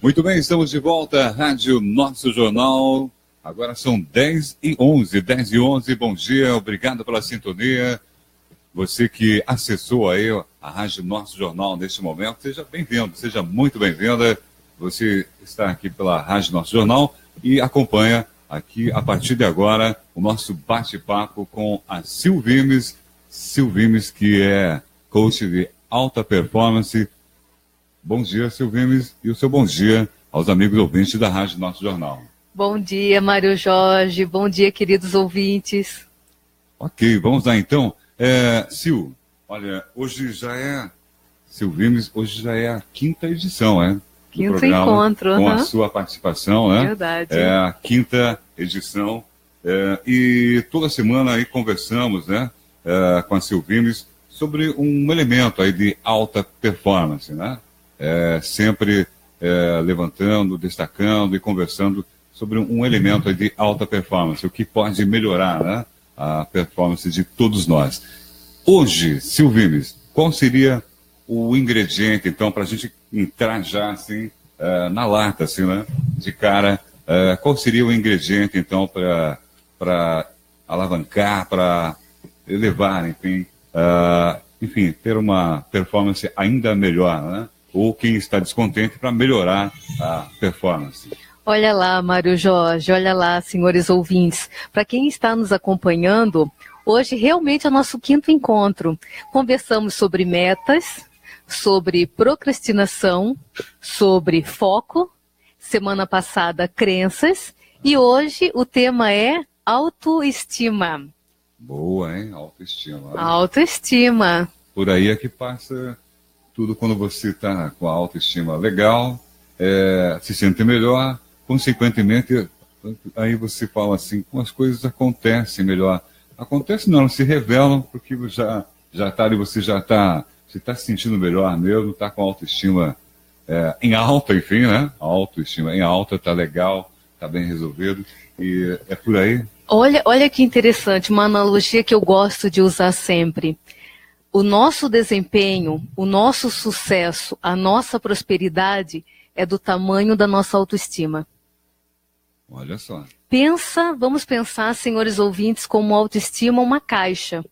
Muito bem, estamos de volta, Rádio Nosso Jornal. Agora são 10h11, 10h11. Bom dia, obrigado pela sintonia. Você que acessou aí a Rádio Nosso Jornal neste momento, seja bem-vindo, seja muito bem-vinda. Você está aqui pela Rádio Nosso Jornal e acompanha aqui, a partir de agora, o nosso bate-papo com a Sil Vimes. Sil Vimes, que é coach de alta performance. Bom dia, Sil Vimes, e o seu bom dia aos amigos ouvintes da Rádio Nosso Jornal. Bom dia, Mário Jorge. Bom dia, queridos ouvintes. Ok, vamos lá então. Sil, olha, hoje já é... Sil Vimes, hoje já é a 5ª edição, né? Quinto encontro. Com a sua participação, né? Verdade. É a 5ª edição. E toda semana aí conversamos, né? Com a Sil Vimes sobre um elemento aí de alta performance, né? Sempre levantando, destacando e conversando sobre um elemento aí de alta performance, o que pode melhorar, né, a performance de todos nós. Hoje, Sil Vimes, qual seria o ingrediente, então, para a gente entrar já, assim, na lata, assim, né, de cara, qual seria o ingrediente, então, para alavancar, para elevar, enfim, ter uma performance ainda melhor, né? Ou quem está descontente para melhorar a performance. Olha lá, Mário Jorge, olha lá, senhores ouvintes. Para quem está nos acompanhando, hoje realmente é o nosso 5º encontro. Conversamos sobre metas, sobre procrastinação, sobre foco, semana passada crenças, e hoje o tema é autoestima. Boa, hein? Autoestima. Autoestima. Por aí é que passa tudo quando você está com a autoestima legal, se sente melhor, consequentemente, aí você fala assim, as coisas acontecem melhor. Acontece não, elas se revelam porque já está ali, você está se sentindo melhor mesmo, está com a autoestima em alta, enfim, né? A autoestima em alta, está legal, está bem resolvido, e é por aí. Olha que interessante, uma analogia que eu gosto de usar sempre. O nosso desempenho, o nosso sucesso, a nossa prosperidade é do tamanho da nossa autoestima. Olha só. Vamos pensar, senhores ouvintes, como autoestima uma caixa.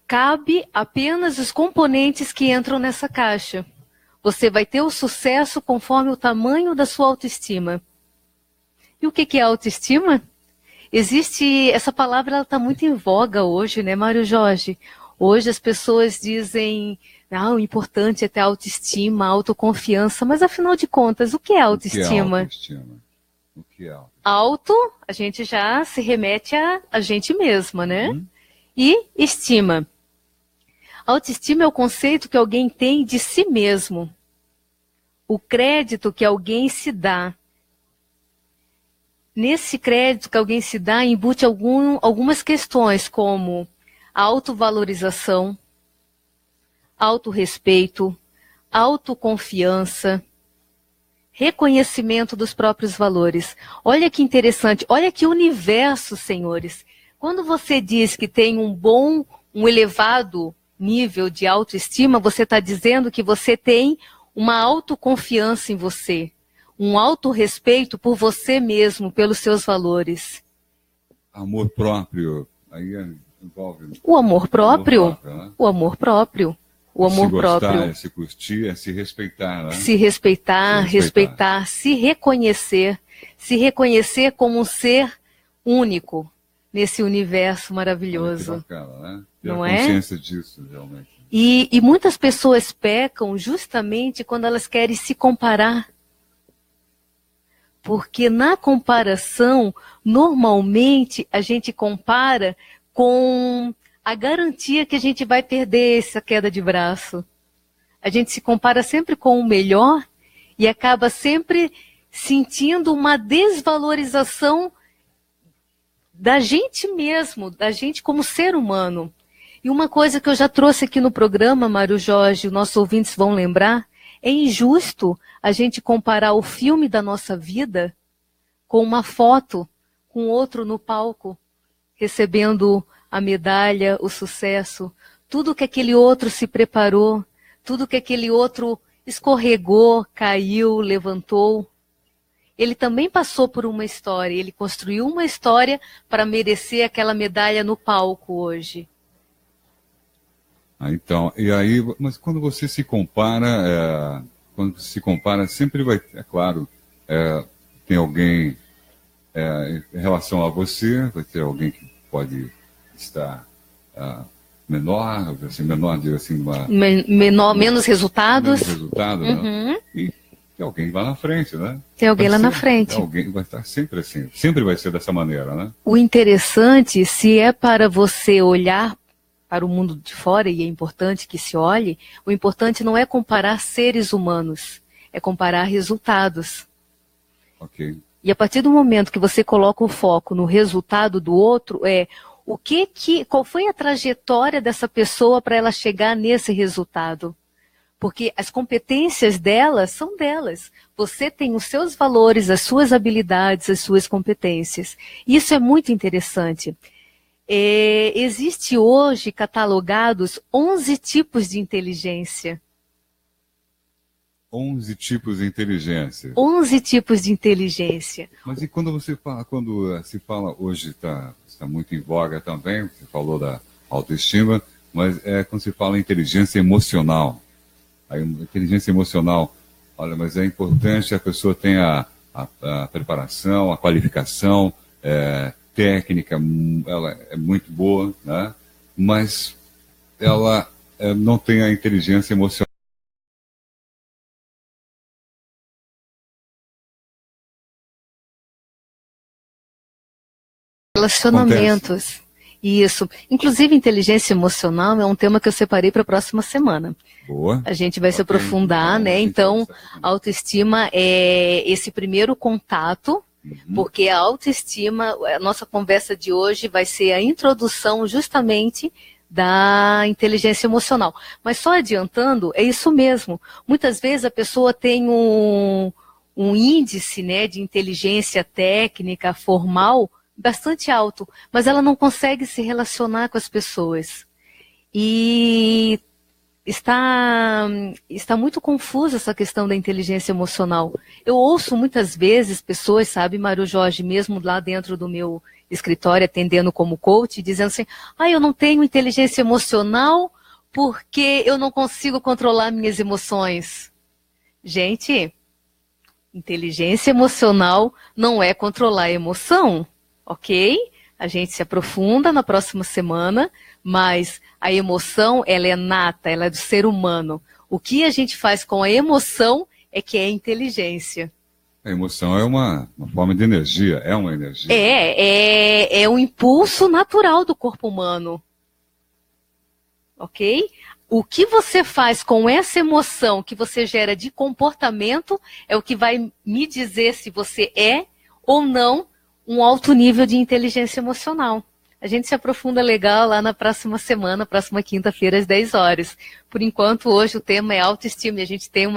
Cabe apenas os componentes que entram nessa caixa. Você vai ter o sucesso conforme o tamanho da sua autoestima. E o que é autoestima? Essa palavra, ela está muito em voga hoje, né, Mário Jorge? Hoje as pessoas dizem, o importante é ter autoestima, autoconfiança, mas afinal de contas, o que é autoestima? O que é autoestima? Auto, a gente já se remete a gente mesma, né? E estima. Autoestima é o conceito que alguém tem de si mesmo. O crédito que alguém se dá. Nesse crédito que alguém se dá, embute algumas questões, como autovalorização, autorrespeito, autoconfiança, reconhecimento dos próprios valores. Olha que interessante, olha que universo, senhores. Quando você diz que tem um elevado nível de autoestima, você está dizendo que você tem uma autoconfiança em você. Um autorrespeito por você mesmo, pelos seus valores. Amor próprio, aí envolve... O amor próprio, né? O amor próprio. O amor se gostar, próprio. se curtir, se respeitar, né? Se respeitar, respeitar, se reconhecer como um ser único nesse universo maravilhoso. Olha que bacana, né? Ter Não a consciência disso, realmente. E muitas pessoas pecam justamente quando elas querem se comparar. Porque na comparação, normalmente a gente compara com a garantia que a gente vai perder essa queda de braço. A gente se compara sempre com o melhor e acaba sempre sentindo uma desvalorização da gente mesmo, da gente como ser humano. E uma coisa que eu já trouxe aqui no programa, Mário Jorge, os nossos ouvintes vão lembrar, é injusto a gente comparar o filme da nossa vida com uma foto, com outro no palco, recebendo a medalha, o sucesso, tudo que aquele outro se preparou, tudo que aquele outro escorregou, caiu, levantou. Ele também passou por uma história, ele construiu uma história para merecer aquela medalha no palco hoje. Então, e aí, mas quando você se compara, sempre vai, é claro, tem alguém em relação a você, vai ter alguém que pode estar menor, assim, digo assim, menos resultados. Menos resultados, uhum. Né? E tem alguém lá na frente, né? Tem alguém lá na frente. Alguém vai estar sempre assim, sempre vai ser dessa maneira, né? O interessante, se é para você olhar para o mundo de fora, e é importante que se olhe, o importante não é comparar seres humanos, é comparar resultados. Ok. E a partir do momento que você coloca o foco no resultado do outro, qual foi a trajetória dessa pessoa para ela chegar nesse resultado? Porque as competências delas são delas. Você tem os seus valores, as suas habilidades, as suas competências. Isso é muito interessante. Existe hoje catalogados 11 tipos de inteligência. 11 tipos de inteligência. 11 tipos de inteligência. Mas e quando se fala hoje, está muito em voga também, você falou da autoestima, mas quando se fala em inteligência emocional. A inteligência emocional, olha, mas é importante a pessoa tenha a preparação, a qualificação, técnica, ela é muito boa, né? Mas ela não tem a inteligência emocional. Relacionamentos. Acontece. Isso. Inclusive, inteligência emocional é um tema que eu separei para a próxima semana. Boa. A gente vai se aprofundar, né? Então, a autoestima é esse primeiro contato, porque a autoestima, a nossa conversa de hoje vai ser a introdução justamente da inteligência emocional. Mas só adiantando, é isso mesmo. Muitas vezes a pessoa tem um índice, né, de inteligência técnica, formal, bastante alto, mas ela não consegue se relacionar com as pessoas. E está muito confusa essa questão da inteligência emocional. Eu ouço muitas vezes pessoas, sabe, Mário Jorge, mesmo lá dentro do meu escritório, atendendo como coach, dizendo assim, eu não tenho inteligência emocional porque eu não consigo controlar minhas emoções. Gente, inteligência emocional não é controlar a emoção. Ok? A gente se aprofunda na próxima semana, mas a emoção, ela é nata, ela é do ser humano. O que a gente faz com a emoção é que é inteligência. A emoção é uma forma de energia, é uma energia. É um impulso natural do corpo humano. Ok? O que você faz com essa emoção que você gera de comportamento é o que vai me dizer se você é ou não um alto nível de inteligência emocional. A gente se aprofunda legal lá na próxima semana, próxima quinta-feira, às 10 horas. Por enquanto, hoje o tema é autoestima e a gente tem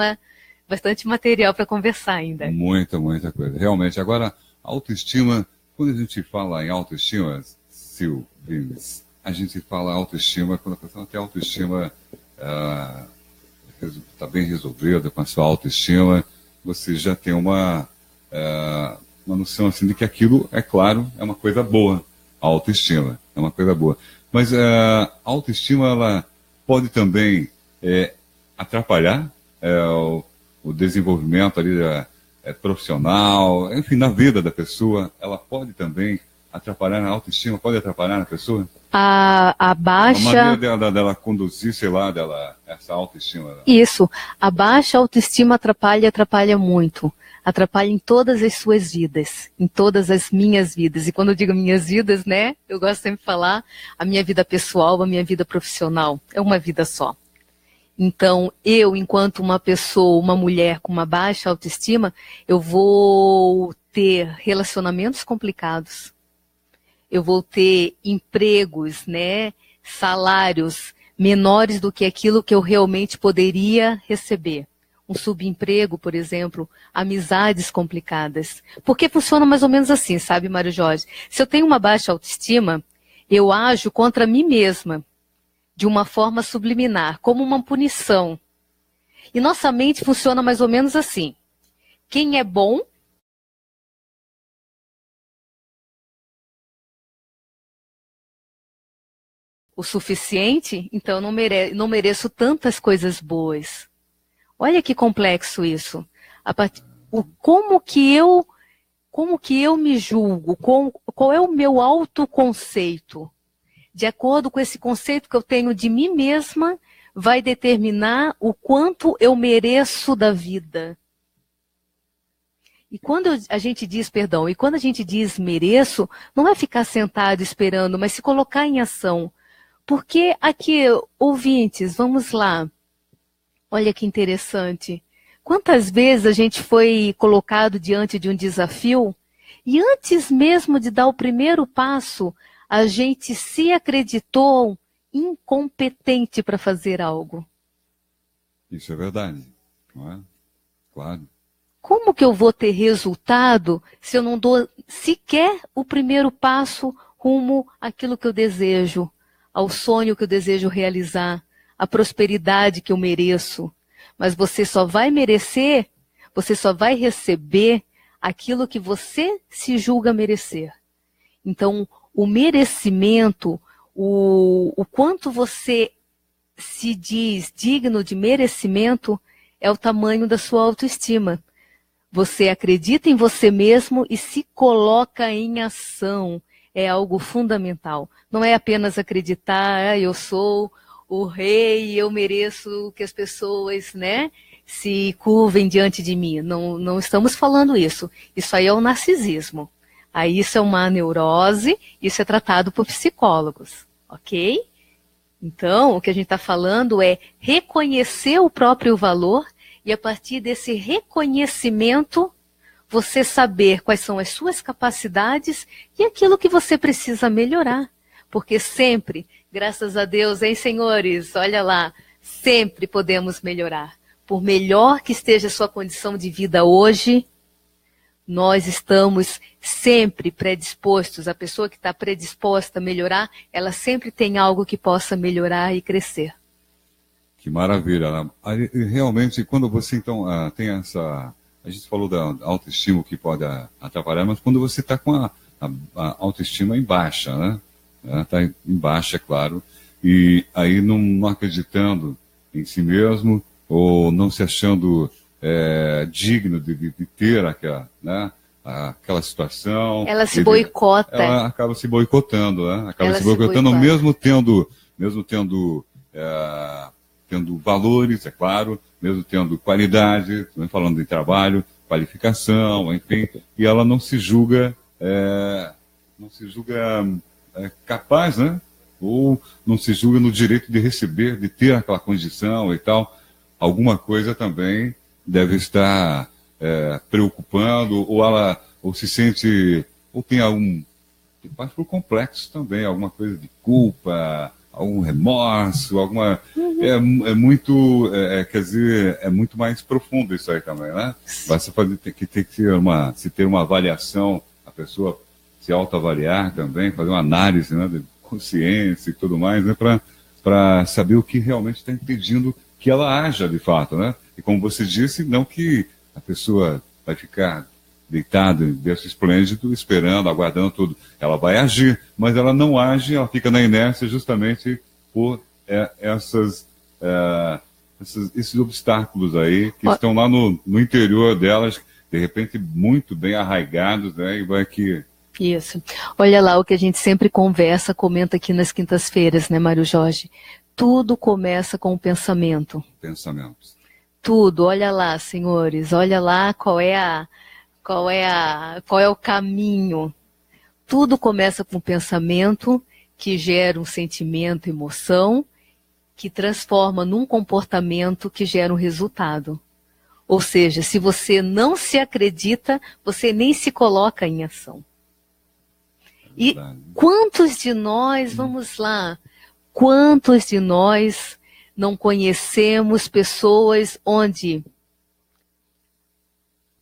bastante material para conversar ainda. Muita coisa. Realmente. Agora, autoestima, quando a gente fala em autoestima, Silvines, a gente fala autoestima, quando a pessoa tem autoestima está bem resolvida com a sua autoestima, você já tem uma noção assim de que aquilo, é claro, é uma coisa boa. A autoestima é uma coisa boa. Mas a autoestima, ela pode também atrapalhar o desenvolvimento ali profissional, enfim, na vida da pessoa. Ela pode também atrapalhar na autoestima, pode atrapalhar na pessoa? A baixa... A maneira dela conduzir, sei lá, essa autoestima. Isso. A baixa autoestima atrapalha muito. Atrapalha em todas as suas vidas, em todas as minhas vidas. E quando eu digo minhas vidas, né, eu gosto sempre de falar a minha vida pessoal, a minha vida profissional. É uma vida só. Então, eu, enquanto uma pessoa, uma mulher com uma baixa autoestima, eu vou ter relacionamentos complicados. Eu vou ter empregos, né, salários menores do que aquilo que eu realmente poderia receber. Um subemprego, por exemplo, amizades complicadas. Porque funciona mais ou menos assim, sabe, Mário Jorge? Se eu tenho uma baixa autoestima, eu ajo contra mim mesma, de uma forma subliminar, como uma punição. E nossa mente funciona mais ou menos assim. Quem é bom o suficiente, então eu não mereço tantas coisas boas. Olha que complexo isso. Como que eu me julgo? Qual é o meu autoconceito? De acordo com esse conceito que eu tenho de mim mesma, vai determinar o quanto eu mereço da vida. E quando a gente diz mereço, não é ficar sentado esperando, mas se colocar em ação. Porque aqui, ouvintes, vamos lá. Olha que interessante. Quantas vezes a gente foi colocado diante de um desafio e antes mesmo de dar o primeiro passo, a gente se acreditou incompetente para fazer algo. Isso é verdade, não é? Claro. Como que eu vou ter resultado se eu não dou sequer o primeiro passo rumo àquilo que eu desejo, ao sonho que eu desejo realizar, à prosperidade que eu mereço? Mas você só vai merecer, você só vai receber aquilo que você se julga merecer. Então, o merecimento, o quanto você se diz digno de merecimento, é o tamanho da sua autoestima. Você acredita em você mesmo e se coloca em ação. É algo fundamental. Não é apenas acreditar, eu sou o rei, eu mereço que as pessoas, se curvem diante de mim. Não estamos falando isso. Isso aí é o narcisismo. Aí isso é uma neurose, isso é tratado por psicólogos, ok? Então, o que a gente está falando é reconhecer o próprio valor e a partir desse reconhecimento, você saber quais são as suas capacidades e aquilo que você precisa melhorar. Porque sempre, graças a Deus, hein, senhores? Olha lá, sempre podemos melhorar. Por melhor que esteja a sua condição de vida hoje, nós estamos sempre predispostos. A pessoa que está predisposta a melhorar, ela sempre tem algo que possa melhorar e crescer. Que maravilha. Realmente, quando você, então, tem essa... A gente falou da autoestima que pode atrapalhar, mas quando você está com a autoestima em baixa, né? Está em baixa, é claro, e aí não acreditando em si mesmo, ou não se achando digno de ter aquela situação. Ela se boicota. Ela acaba se boicotando, né? Acaba se boicotando, mesmo tendo valores, é claro, mesmo tendo qualidade, falando de trabalho, qualificação, enfim, e ela não se julga, capaz, né? Ou não se julga no direito de receber, de ter aquela condição e tal. Alguma coisa também deve estar preocupando, ou se sente, ou tem passa por complexo também, alguma coisa de culpa, algum remorso, alguma... quer dizer, é muito mais profundo isso aí também, né? Basta ter uma avaliação, a pessoa se autoavaliar também, fazer uma análise, né, de consciência e tudo mais, né, para saber o que realmente está impedindo que ela haja de fato, né? E como você disse, não que a pessoa vai ficar deitada em berço esplêndido, esperando, aguardando tudo. Ela vai agir, mas ela não age, ela fica na inércia justamente por esses obstáculos aí que estão lá no interior delas, de repente muito bem arraigados, né? E vai que... Isso. Olha lá o que a gente sempre comenta aqui nas quintas-feiras, né, Mário Jorge? Tudo começa com o pensamento. Pensamentos. Tudo. Olha lá, senhores. Olha lá qual é o caminho. Tudo começa com o pensamento que gera um sentimento, emoção, que transforma num comportamento que gera um resultado. Ou seja, se você não se acredita, você nem se coloca em ação. E quantos de nós, vamos lá, quantos de nós não conhecemos pessoas onde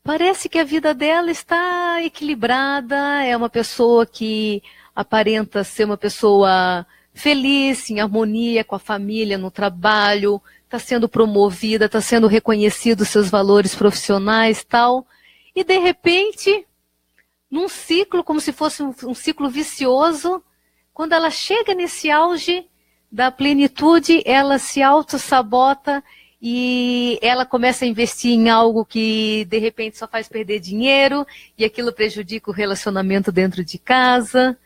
parece que a vida dela está equilibrada, é uma pessoa que aparenta ser uma pessoa feliz, em harmonia com a família, no trabalho, está sendo promovida, está sendo reconhecido os seus valores profissionais, tal, e de repente, num ciclo, como se fosse um ciclo vicioso, quando ela chega nesse auge da plenitude, ela se auto-sabota e ela começa a investir em algo que de repente só faz perder dinheiro e aquilo prejudica o relacionamento dentro de casa.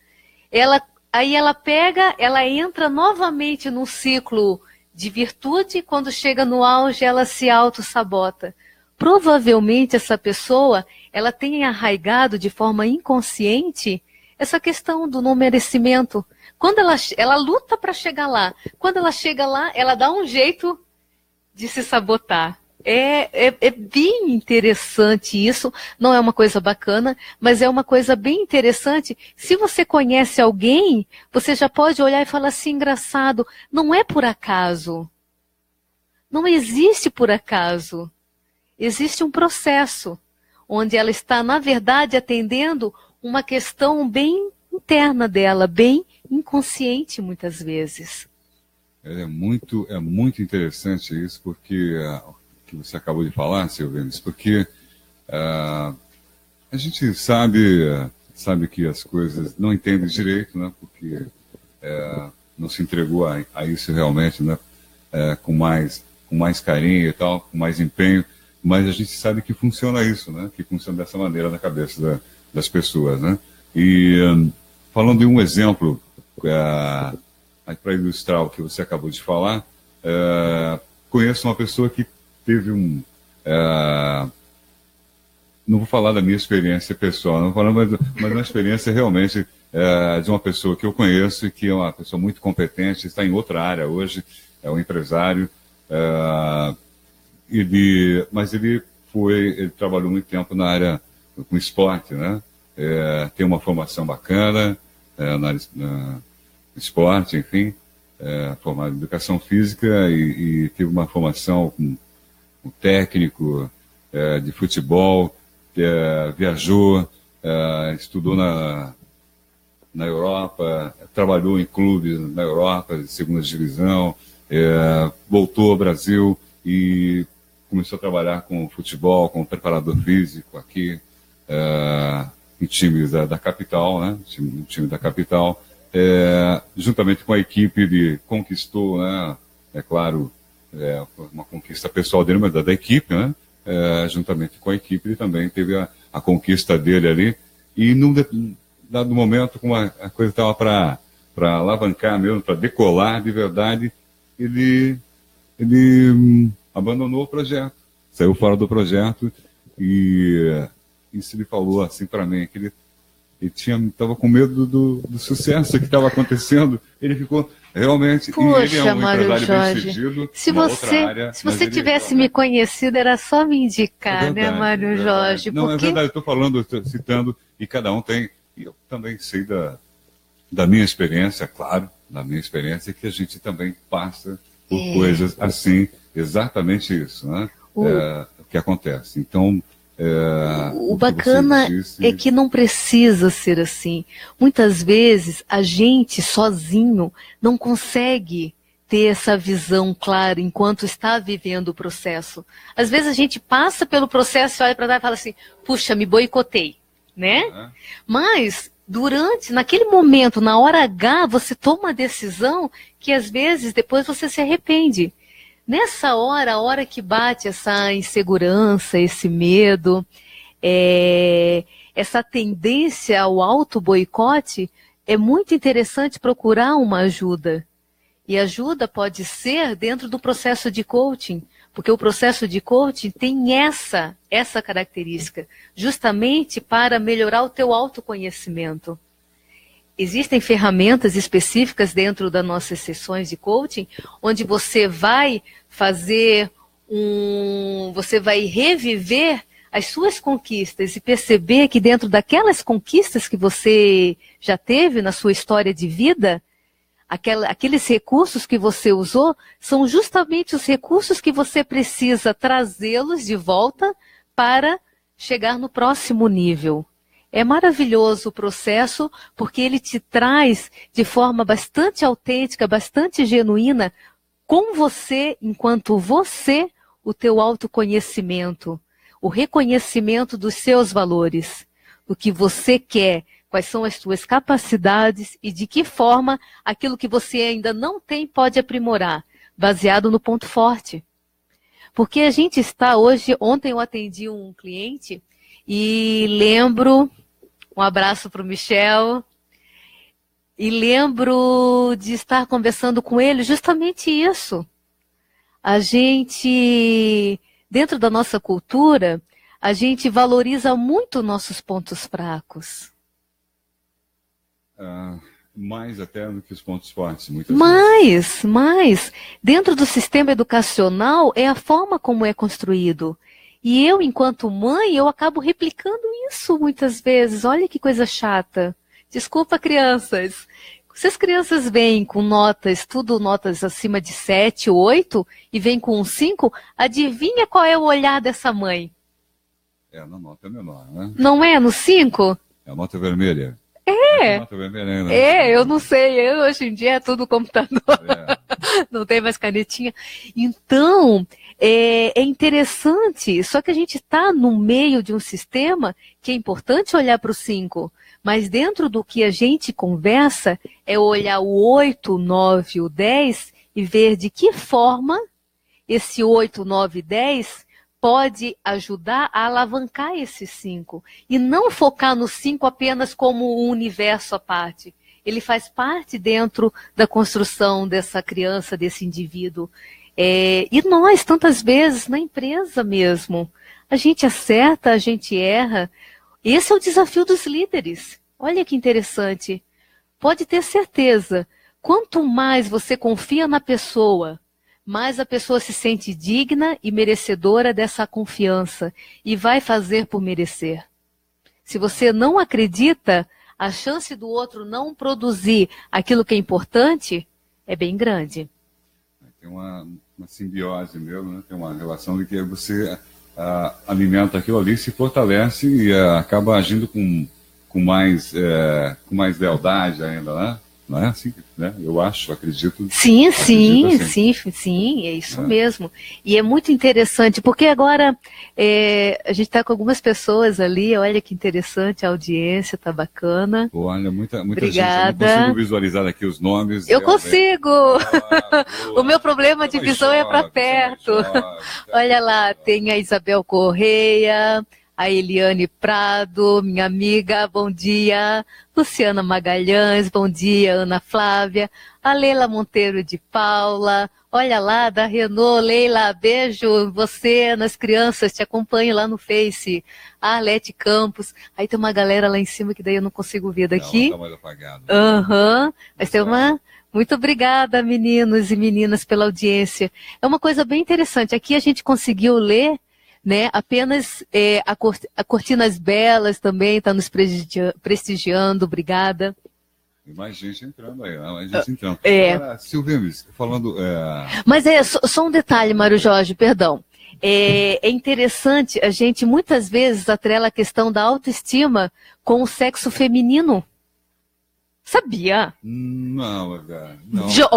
Aí ela entra novamente num ciclo de virtude, quando chega no auge ela se auto-sabota. Provavelmente essa pessoa, ela tem arraigado de forma inconsciente essa questão do não merecimento. Quando ela luta para chegar lá, quando ela chega lá, ela dá um jeito de se sabotar. É bem interessante isso, não é uma coisa bacana, mas é uma coisa bem interessante. Se você conhece alguém, você já pode olhar e falar assim, engraçado, não é por acaso. Não existe por acaso. Existe um processo, onde ela está, na verdade, atendendo uma questão bem interna dela, bem inconsciente muitas vezes. É muito interessante isso, porque que você acabou de falar, Silvenes, porque a gente sabe que as coisas não entendem direito, né? Porque não se entregou a isso realmente, né? Com mais carinho e tal, com mais empenho, mas a gente sabe que funciona isso, né? Que funciona dessa maneira na cabeça das pessoas, né? E falando de um exemplo para ilustrar o que você acabou de falar, conheço uma pessoa que teve não vou falar da minha experiência pessoal, não vou falar, mas uma experiência realmente de uma pessoa que eu conheço e que é uma pessoa muito competente, está em outra área hoje, é um empresário, mas ele trabalhou muito tempo na área com esporte, né? Tem uma formação bacana na esporte, enfim, formado em educação física e teve uma formação com técnico de futebol, viajou, estudou na Europa, trabalhou em clubes na Europa, de segunda divisão, voltou ao Brasil e começou a trabalhar com futebol, como preparador físico aqui, em times da capital, né? Time da capital, juntamente com a equipe conquistou, né? É claro, uma conquista pessoal dele, mas da equipe, né? Juntamente com a equipe, ele também teve a conquista dele ali, e num dado momento, como a coisa estava para alavancar mesmo, para decolar de verdade, ele abandonou o projeto, saiu fora do projeto, e isso ele falou assim para mim, que ele estava com medo do sucesso que estava acontecendo, ele ficou realmente... Poxa, ele é um Mário Jorge, bem-sucedido, se você tivesse me conhecido, era só me indicar, verdade, né, Mário Jorge? Não, é verdade, eu estou citando, e cada um tem, e eu também sei da minha experiência, claro, da minha experiência, que a gente também passa por coisas assim, exatamente isso, né? O que acontece. Então, o bacana é que não precisa ser assim. Muitas vezes a gente sozinho não consegue ter essa visão clara enquanto está vivendo o processo. Às vezes a gente passa pelo processo, olha para trás e fala assim, puxa, me boicotei, né? Mas naquele momento, na hora H, você toma uma decisão que às vezes depois você se arrepende. Nessa hora, a hora que bate essa insegurança, esse medo, essa tendência ao auto-boicote, é muito interessante procurar uma ajuda. E ajuda pode ser dentro do processo de coaching, porque o processo de coaching tem essa característica, justamente para melhorar o teu autoconhecimento. Existem ferramentas específicas dentro das nossas sessões de coaching, onde você vai você vai reviver as suas conquistas e perceber que dentro daquelas conquistas que você já teve na sua história de vida, aqueles recursos que você usou são justamente os recursos que você precisa trazê-los de volta para chegar no próximo nível. É maravilhoso o processo, porque ele te traz de forma bastante autêntica, bastante genuína, com você, enquanto você, o teu autoconhecimento, o reconhecimento dos seus valores, do que você quer, quais são as suas capacidades e de que forma aquilo que você ainda não tem pode aprimorar, baseado no ponto forte. Porque a gente está hoje, ontem eu atendi um cliente e lembro, um abraço para o Michel, e lembro de estar conversando com ele justamente isso. A gente, dentro da nossa cultura, a gente valoriza muito nossos pontos fracos. Mais até do que os pontos fortes, muitas vezes. Mas, dentro do sistema educacional, é a forma como é construído. E eu, enquanto mãe, eu acabo replicando isso muitas vezes. Olha que coisa chata. Desculpa, crianças. Se as crianças vêm com notas, tudo notas acima de 7, 8, e vêm com um 5, adivinha qual é o olhar dessa mãe? É, na nota menor, né? Não é no 5? É a nota vermelha. É. Nota vermelha, né? Eu não sei. Hoje em dia é tudo computador. Não tem mais canetinha. Então, é interessante. Só que a gente está no meio de um sistema que é importante olhar para o 5. Mas dentro do que a gente conversa, é olhar o 8, 9, o 10 e ver de que forma esse 8, 9 e 10 pode ajudar a alavancar esse 5. E não focar no 5 apenas como um universo à parte. Ele faz parte dentro da construção dessa criança, desse indivíduo. E nós, tantas vezes, na empresa mesmo, a gente acerta, a gente erra. Esse é o desafio dos líderes. Olha que interessante. Pode ter certeza, quanto mais você confia na pessoa, mais a pessoa se sente digna e merecedora dessa confiança e vai fazer por merecer. Se você não acredita, a chance do outro não produzir aquilo que é importante é bem grande. Tem uma simbiose mesmo, né? Tem uma relação de que você alimenta aquilo ali, se fortalece e acaba agindo com mais lealdade ainda, né? Não é assim, né? Eu acredito. Sim, é isso mesmo. E é muito interessante, porque agora a gente está com algumas pessoas ali, olha que interessante, a audiência está bacana. Olha, muita Obrigada. gente. Eu não consigo visualizar aqui os nomes. Eu consigo! O meu problema de visão é para perto. Olha lá, tem a Isabel Correia, a Eliane Prado, minha amiga, bom dia. Luciana Magalhães, bom dia. Ana Flávia, a Leila Monteiro de Paula, olha lá, da Renault. Leila, beijo, você, nas crianças, te acompanho lá no Face. A Arlete Campos, aí tem uma galera lá em cima que daí eu não consigo ver daqui. Não, tá mais apagado. Mas tem uma... Muito obrigada, meninos e meninas, pela audiência. É uma coisa bem interessante. Aqui a gente conseguiu ler, né? Apenas a Cortinas Belas também está nos prestigiando, obrigada. Tem mais gente entrando aí, mais gente entrando. Agora, Silvines, falando... Mas só um detalhe, Mário Jorge, perdão. É interessante, a gente muitas vezes atrela a questão da autoestima com o sexo feminino. Sabia? Não.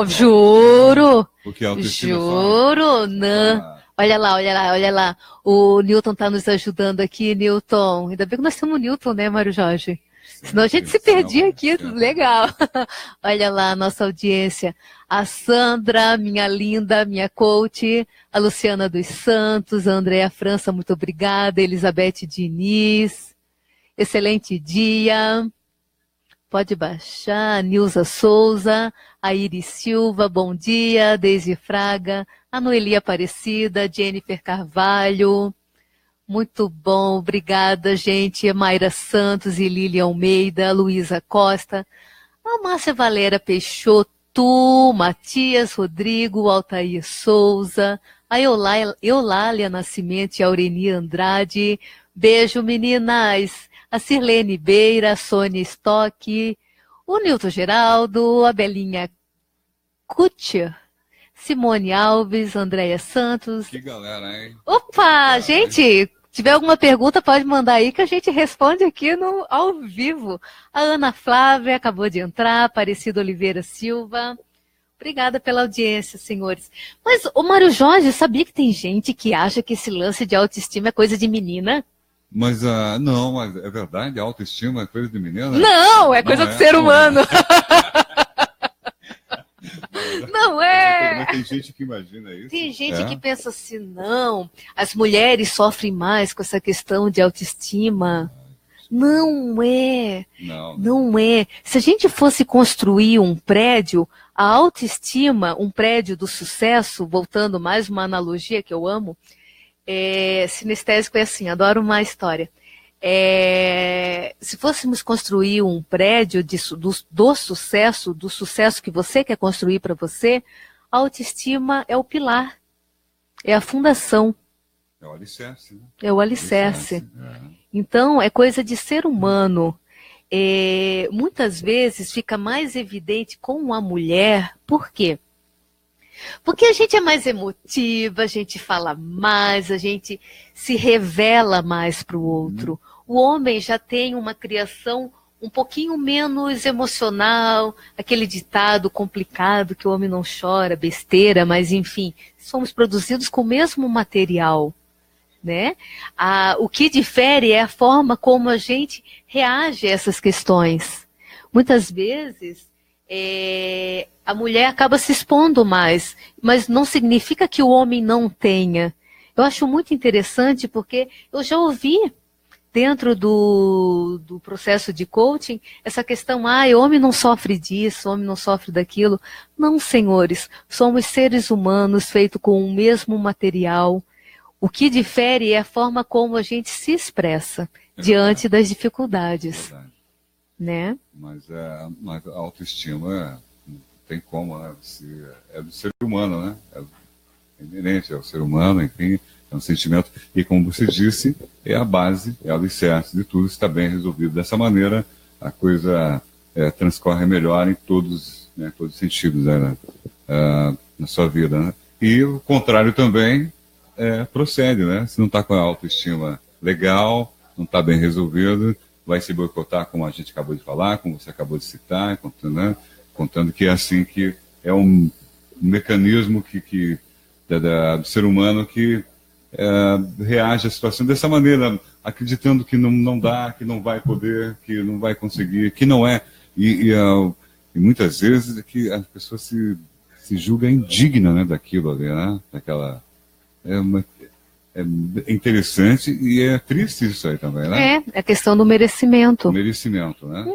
Juro. Porque a autoestima juro, não. Olha lá. O Newton está nos ajudando aqui, Newton. Ainda bem que nós temos o Newton, né, Mário Jorge? Senão a gente se perdia aqui, legal. Olha lá a nossa audiência. A Sandra, minha linda, minha coach. A Luciana dos Santos, a Andréa França, muito obrigada. Elizabeth Diniz. Excelente dia. Pode baixar. Nilza Souza, a Iris Silva, bom dia. Deise Fraga, a Noeli Aparecida, Jennifer Carvalho. Muito bom, obrigada, gente. A Mayra Santos e Lília Almeida, a Luísa Costa, a Márcia Valéria Peixoto, Matias Rodrigo, Altair Souza, a Eulália Nascimento e a Aureni Andrade. Beijo, meninas. A Sirlene Beira, a Sônia Stock, o Nilton Geraldo, a Belinha Kutcher, Simone Alves, Andréia Santos. Que galera, hein? Opa, gente, tiver alguma pergunta pode mandar aí que a gente responde aqui ao vivo. A Ana Flávia acabou de entrar, Aparecida Oliveira Silva. Obrigada pela audiência, senhores. Mas, ô Mário Jorge, sabia que tem gente que acha que esse lance de autoestima é coisa de menina? Mas, não, mas é verdade, a autoestima é coisa de menina? Não, é coisa do ser humano. Não é. Mas tem gente que imagina isso. Tem gente que pensa assim, não, as mulheres sofrem mais com essa questão de autoestima. Não é. Não é. Se a gente fosse construir um prédio, a autoestima, um prédio do sucesso, voltando mais uma analogia que eu amo, sinestésico é assim, adoro uma história. Se fôssemos construir um prédio do sucesso que você quer construir para você, a autoestima é o pilar, é a fundação. É o alicerce, né? É o alicerce. Então, é coisa de ser humano. Muitas vezes fica mais evidente com a mulher. Por quê? Porque a gente é mais emotiva, a gente fala mais, a gente se revela mais para o outro. O homem já tem uma criação um pouquinho menos emocional, aquele ditado complicado que o homem não chora, besteira, mas enfim, somos produzidos com o mesmo material. Né? O que difere é a forma como a gente reage a essas questões. Muitas vezes a mulher acaba se expondo mais, mas não significa que o homem não tenha. Eu acho muito interessante porque eu já ouvi dentro do processo de coaching essa questão, o homem não sofre disso, o homem não sofre daquilo. Não, senhores, somos seres humanos feitos com o mesmo material. O que difere é a forma como a gente se expressa diante das dificuldades. Né? Mas a autoestima não tem como, né? É do ser humano, né? É inerente ao ser humano, enfim, é um sentimento. E como você disse, é a base, é o alicerce de tudo. Está bem resolvido dessa maneira, a coisa transcorre melhor em todos os sentidos, né? Na sua vida. Né? E o contrário também procede, né? Se não está com a autoestima legal, não está bem resolvido, vai se boicotar, como a gente acabou de falar, como você acabou de citar, contando que é assim, que é um mecanismo do ser humano que reage à situação dessa maneira, acreditando que não dá, que não vai poder, que não vai conseguir, que não é. E muitas vezes que a pessoa se julga indigna, né, daquilo ali, né? Daquela... É interessante e é triste isso aí também, né? É a questão do merecimento. O merecimento, né?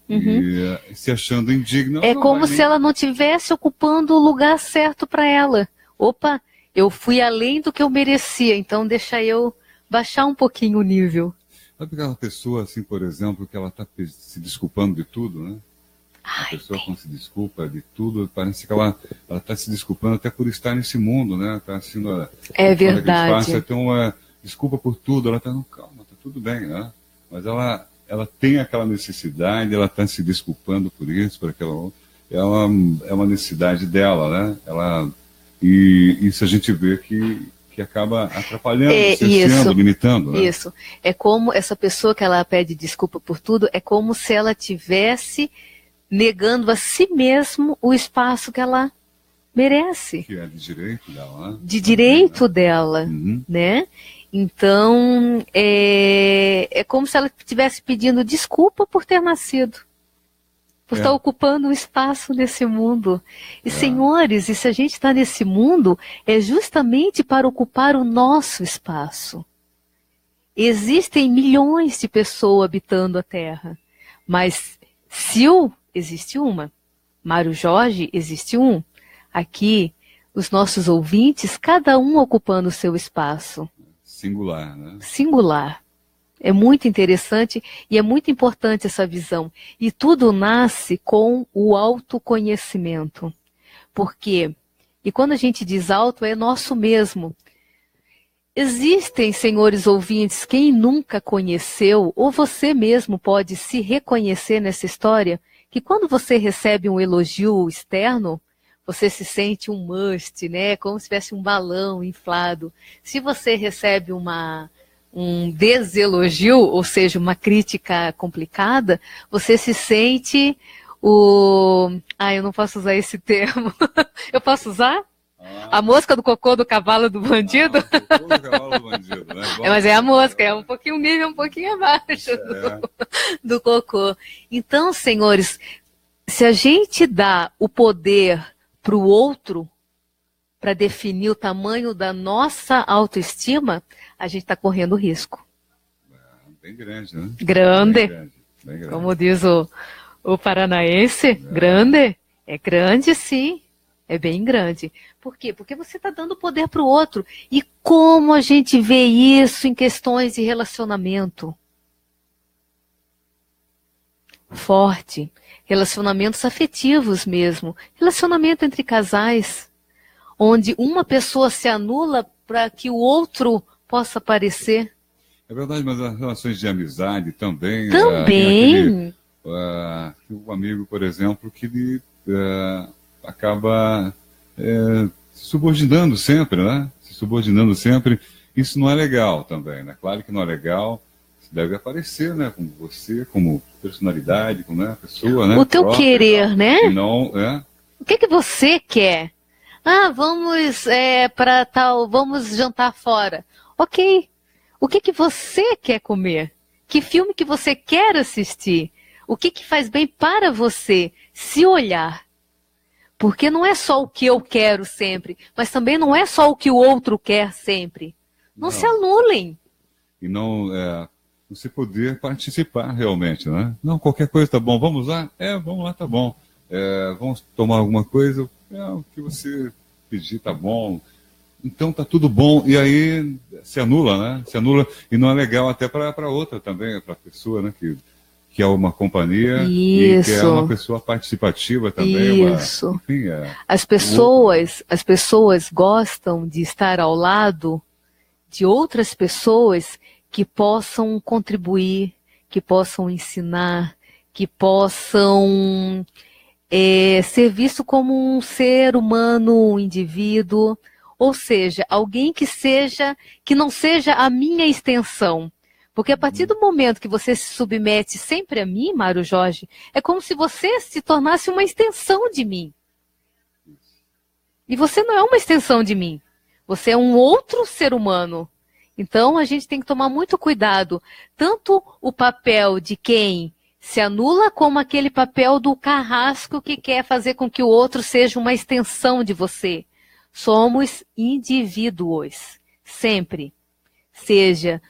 E se achando indigna. É como se ela não estivesse ocupando o lugar certo para ela. Opa, eu fui além do que eu merecia, então deixa eu baixar um pouquinho o nível. Sabe aquela pessoa, assim, por exemplo, que ela está se desculpando de tudo, né? A pessoa quando se desculpa de tudo, parece que ela está se desculpando até por estar nesse mundo, né? Está assim, é verdade. Então, desculpa por tudo, ela está, calma, está tudo bem, né? Mas ela tem aquela necessidade, ela está se desculpando por isso, por aquela... É uma necessidade dela, né? E isso a gente vê que acaba atrapalhando, cerceando, limitando. Né? Isso. É como essa pessoa que ela pede desculpa por tudo, é como se ela tivesse negando a si mesmo o espaço que ela merece. Que é de direito dela, né? De direito dela, né? Então, é como se ela estivesse pedindo desculpa por ter nascido, por estar ocupando um espaço nesse mundo. E, senhores, e se a gente está nesse mundo, é justamente para ocupar o nosso espaço. Existem milhões de pessoas habitando a Terra, mas existe uma. Mário Jorge existe um. Aqui, os nossos ouvintes, cada um ocupando o seu espaço. Singular, né? Singular. É muito interessante e é muito importante essa visão. E tudo nasce com o autoconhecimento. Por quê? E quando a gente diz auto, é nosso mesmo. Existem, senhores ouvintes, quem nunca conheceu, ou você mesmo pode se reconhecer nessa história, que quando você recebe um elogio externo, você se sente um must, né? Como se tivesse um balão inflado. Se você recebe um deselogio, ou seja, uma crítica complicada, você se sente Eu não posso usar esse termo. Eu posso usar? A mosca do cocô do cavalo do bandido? O cocô do cavalo do bandido, né? Mas é a mosca, é um nível um pouquinho abaixo do cocô. Então, senhores, se a gente dá o poder para o outro, para definir o tamanho da nossa autoestima, a gente está correndo risco. Bem grande, né? Grande. Bem grande. Como diz o paranaense, grande. É grande, sim. É bem grande. Por quê? Porque você está dando poder para o outro. E como a gente vê isso em questões de relacionamento? Forte. Relacionamentos afetivos mesmo. Relacionamento entre casais. Onde uma pessoa se anula para que o outro possa aparecer. É verdade, mas as relações de amizade também. Também. O amigo, por exemplo, que ele acaba se subordinando sempre, né? Se subordinando sempre. Isso não é legal também, né? Claro que não é legal. Você deve aparecer, né? Como você, como personalidade, como pessoa, né? O teu própria, querer, né? E não, O que você quer? Vamos para tal, vamos jantar fora. Ok. O que você quer comer? Que filme que você quer assistir? O que faz bem para você? Se olhar. Porque não é só o que eu quero sempre, mas também não é só o que o outro quer sempre. Não se anulem. E não você poder participar realmente, né? Não, qualquer coisa tá bom. Vamos lá? Vamos lá, tá bom. Vamos tomar alguma coisa? O que você pedir tá bom. Então tá tudo bom. E aí se anula, né? Se anula. E não é legal até para outra também, para a pessoa, né? Que é uma companhia. Isso. E que é uma pessoa participativa também. Isso. Enfim, as pessoas gostam de estar ao lado de outras pessoas que possam contribuir, que possam ensinar, que possam ser visto como um ser humano, um indivíduo, ou seja, alguém que não seja a minha extensão. Porque a partir do momento que você se submete sempre a mim, Mário Jorge, é como se você se tornasse uma extensão de mim. E você não é uma extensão de mim. Você é um outro ser humano. Então a gente tem que tomar muito cuidado. Tanto o papel de quem se anula, como aquele papel do carrasco que quer fazer com que o outro seja uma extensão de você. Somos indivíduos, sempre. Seja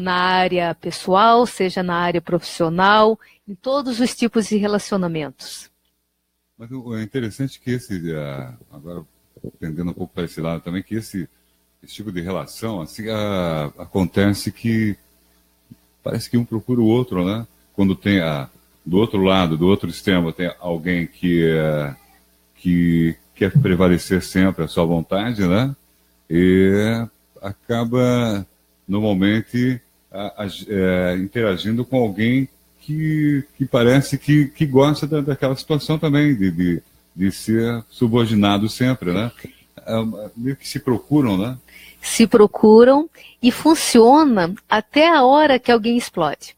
na área pessoal, seja na área profissional, em todos os tipos de relacionamentos. Mas é interessante que agora tendendo um pouco para esse lado também, que esse tipo de relação, assim, acontece que parece que um procura o outro, né? Quando tem do outro lado, do outro extremo, tem alguém que quer prevalecer sempre a sua vontade, né? E acaba, normalmente, interagindo com alguém que parece que gosta daquela situação também, de ser subordinado sempre, né? Meio que se procuram, né? Se procuram e funciona até a hora que alguém explode.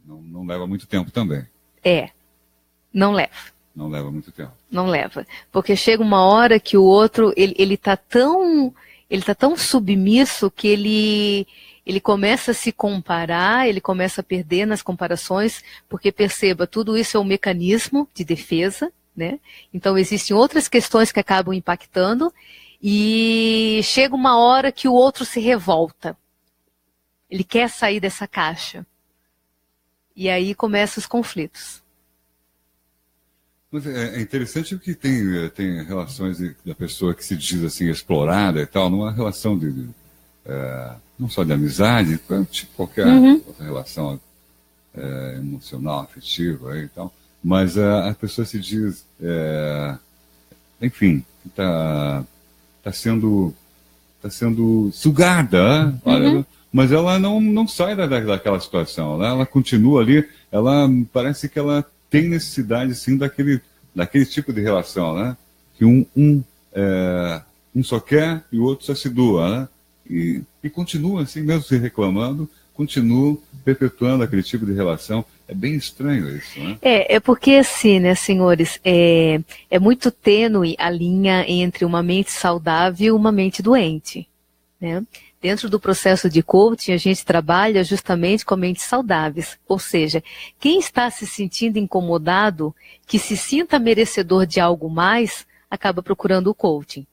Não leva muito tempo também. Não leva. Não leva muito tempo. Não leva. Porque chega uma hora que o outro, ele tá tão submisso que ele começa a se comparar, ele começa a perder nas comparações, porque perceba, tudo isso é um mecanismo de defesa, né? Então existem outras questões que acabam impactando e chega uma hora que o outro se revolta. Ele quer sair dessa caixa. E aí começam os conflitos. Mas é interessante que tem relações da pessoa que se diz assim explorada e tal, numa relação não só de amizade, tipo qualquer outra relação emocional, afetiva e tal, mas a pessoa se diz, enfim, está sendo sugada, olha, mas ela não sai daquela situação, né? Ela continua ali, ela parece que ela tem necessidade, sim, daquele tipo de relação, né? Que um só quer e o outro só se doa, né? E continua assim, mesmo se reclamando, continua perpetuando aquele tipo de relação. É bem estranho isso, né? É porque assim, né, senhores, é muito tênue a linha entre uma mente saudável e uma mente doente, né? Dentro do processo de coaching, a gente trabalha justamente com mentes saudáveis, ou seja, quem está se sentindo incomodado, que se sinta merecedor de algo mais, acaba procurando o coaching.